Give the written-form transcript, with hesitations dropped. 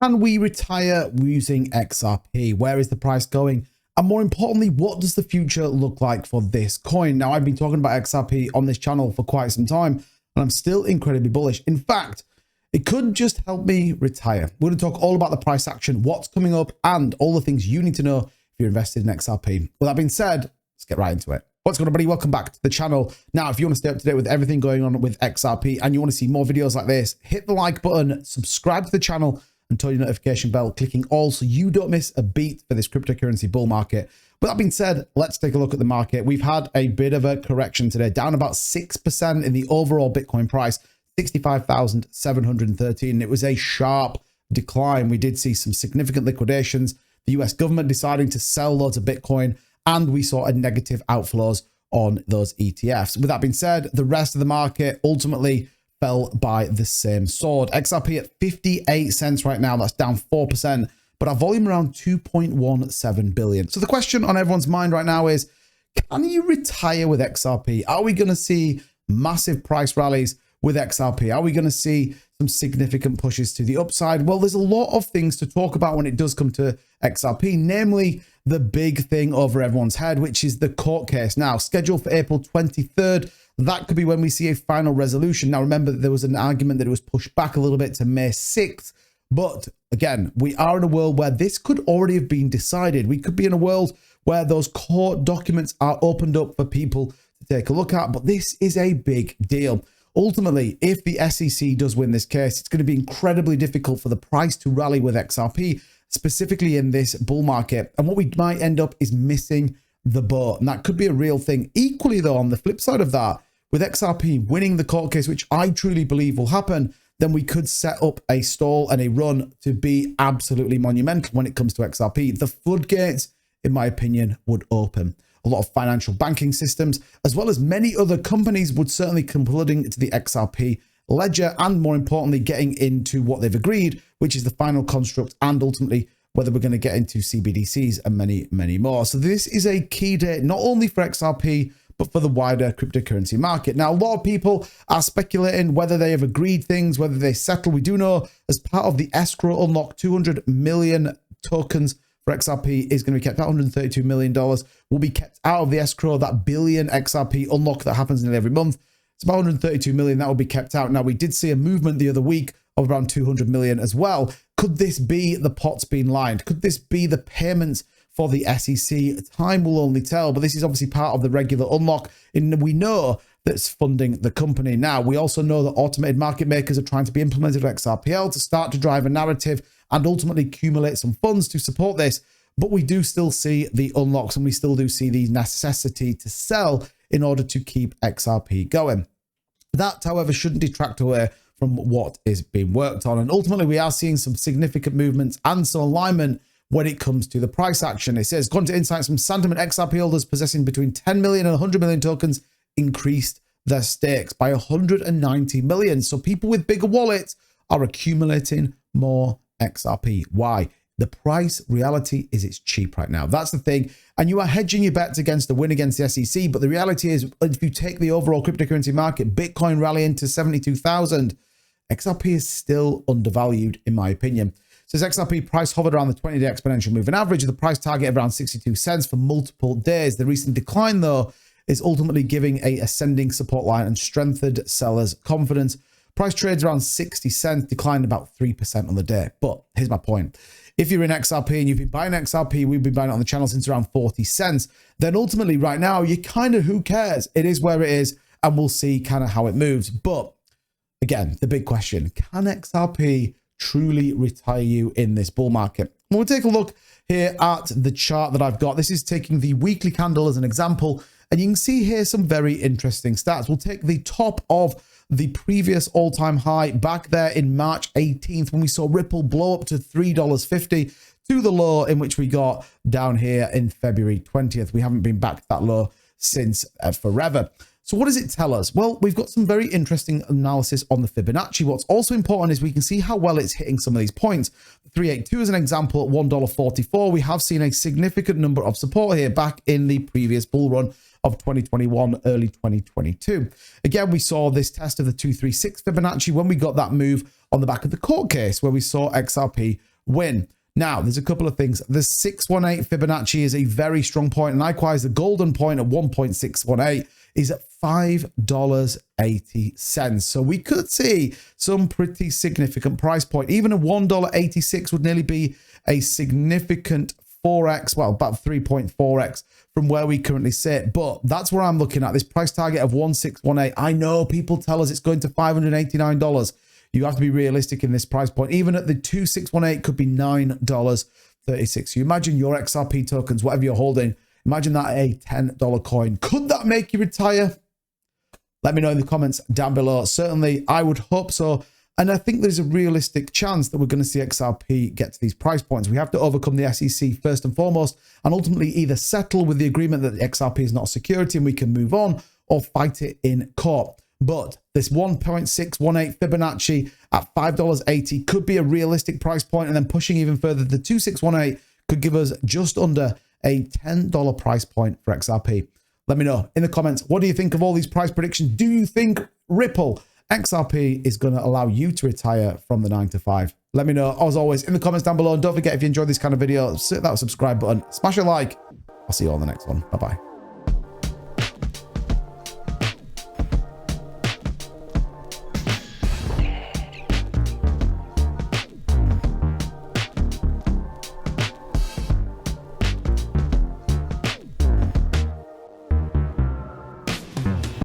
Can we retire using XRP? Where is the price going? And more importantly, what does the future look like for this coin? Now, I've been talking about XRP on this channel for quite some time, and I'm still incredibly bullish. In fact, it could just help me retire. We're going to talk all about the price action, what's coming up, and all the things you need to know if you're invested in XRP. With that being said, let's get right into it. What's going on, everybody? Welcome back to the channel. Now, if you want to stay up to date with everything going on with XRP and you want to see more videos like this, hit the like button, subscribe to the channel, and turn your notification bell, clicking all so you don't miss a beat for this cryptocurrency bull market. With that being said, let's take a look at the market. We've had a bit of a correction today, down about 6% in the overall Bitcoin price, 65,713. It was a sharp decline. We did see some significant liquidations, the US government deciding to sell loads of Bitcoin, and we saw a negative outflows on those ETFs. With that being said, the rest of the market ultimately fell by the same sword. XRP at 58 cents right now, that's down 4%, but our volume around 2.17 billion. So the question on everyone's mind right now is, can you retire with XRP? Are we going to see massive price rallies with XRP? Are we going to see some significant pushes to the upside? Well, there's a lot of things to talk about when it does come to XRP, namely the big thing over everyone's head, which is the court case. Now, scheduled for April 23rd, that could be when we see a final resolution. Now, remember, there was an argument that it was pushed back a little bit to May 6th. But again, we are in a world where this could already have been decided. We could be in a world where those court documents are opened up for people to take a look at. But this is a big deal. Ultimately, if the SEC does win this case, it's going to be incredibly difficult for the price to rally with XRP, specifically in this bull market. And what we might end up is missing the boat. And that could be a real thing. Equally, though, on the flip side of that, with XRP winning the court case, which I truly believe will happen, then we could set up a stall and a run to be absolutely monumental when it comes to XRP. The floodgates, in my opinion, would open. A lot of financial banking systems, as well as many other companies, would certainly come flooding to the XRP ledger, and more importantly, getting into what they've agreed, which is the final construct, and ultimately whether we're going to get into CBDCs and many, many more. So this is a key date, not only for XRP, but for the wider cryptocurrency market. Now, a lot of people are speculating whether they have agreed things, whether they settle. We do know as part of the escrow unlock, 200 million tokens for XRP is going to be kept. That $132 million will be kept out of the escrow. That billion XRP unlock that happens nearly every month, it's about 132 million that will be kept out. Now, we did see a movement the other week of around 200 million as well. Could this be the pots being lined? Could this be the payments for the SEC? Time will only tell, but this is obviously part of the regular unlock, and we know that's funding the company. Now, we also know that automated market makers are trying to be implemented with XRPL to start to drive a narrative and ultimately accumulate some funds to support this. But we do still see the unlocks, and we still do see the necessity to sell in order to keep XRP going. That, however, shouldn't detract away from what is being worked on. And ultimately, we are seeing some significant movements and some alignment when it comes to the price action. It says, according to insights from Sentiment, XRP holders possessing between 10 million and 100 million tokens increased their stakes by 190 million. So people with bigger wallets are accumulating more XRP. Why? The price reality is it's cheap right now. That's the thing. And you are hedging your bets against the win against the SEC. But the reality is, if you take the overall cryptocurrency market, Bitcoin rallying to 72,000, XRP is still undervalued, in my opinion. Says XRP price hovered around the 20-day exponential moving average with the price target of around 62 cents for multiple days. The recent decline, though, is ultimately giving a ascending support line and strengthened sellers' confidence. Price trades around 60 cents, declined about 3% on the day. But here's my point. If you're in XRP and you've been buying XRP, we've been buying it on the channel since around 40 cents, then ultimately right now, you kind of, who cares? It is where it is, and we'll see kind of how it moves. But again, the big question, can XRP truly retire you in this bull market? We'll take a look here at the chart that I've got. This is taking the weekly candle as an example, and you can see here some very interesting stats. We'll take the top of the previous all-time high back there in March 18th when we saw Ripple blow up to $3.50 to the low in which we got down here in February 20th. We haven't been back that low since forever. So what does it tell us? Well, we've got some very interesting analysis on the Fibonacci. What's also important is we can see how well it's hitting some of these points. 382 is an example at $1.44. We have seen a significant number of support here back in the previous bull run of 2021, early 2022. Again, we saw this test of the 236 Fibonacci when we got that move on the back of the court case where we saw XRP win. Now, there's a couple of things. The 618 Fibonacci is a very strong point, and likewise, the golden point at 1.618 is at $5.80. So we could see some pretty significant price point. Even a $1.86 would nearly be a significant 4x, well, about 3.4x from where we currently sit. But that's where I'm looking at, this price target of 1618. I know people tell us it's going to $589. You have to be realistic in this price point. Even at the 2618 could be $9.36. You imagine your XRP tokens, whatever you're holding, imagine that a $10 coin. Could that make you retire? Let me know in the comments down below. Certainly, I would hope so. And I think there's a realistic chance that we're going to see XRP get to these price points. We have to overcome the SEC first and foremost, and ultimately either settle with the agreement that the XRP is not a security and we can move on, or fight it in court. But this 1.618 Fibonacci at $5.80 could be a realistic price point, and then pushing even further, the 2618 could give us just under a $10 price point for XRP. Let me know in the comments, what do you think of all these price predictions? Do you think Ripple XRP is going to allow you to retire from the 9 to 5? Let me know, as always, in the comments down below. And don't forget, if you enjoyed this kind of video, hit that subscribe button, smash a like. I'll see you all in the next one. Bye-bye.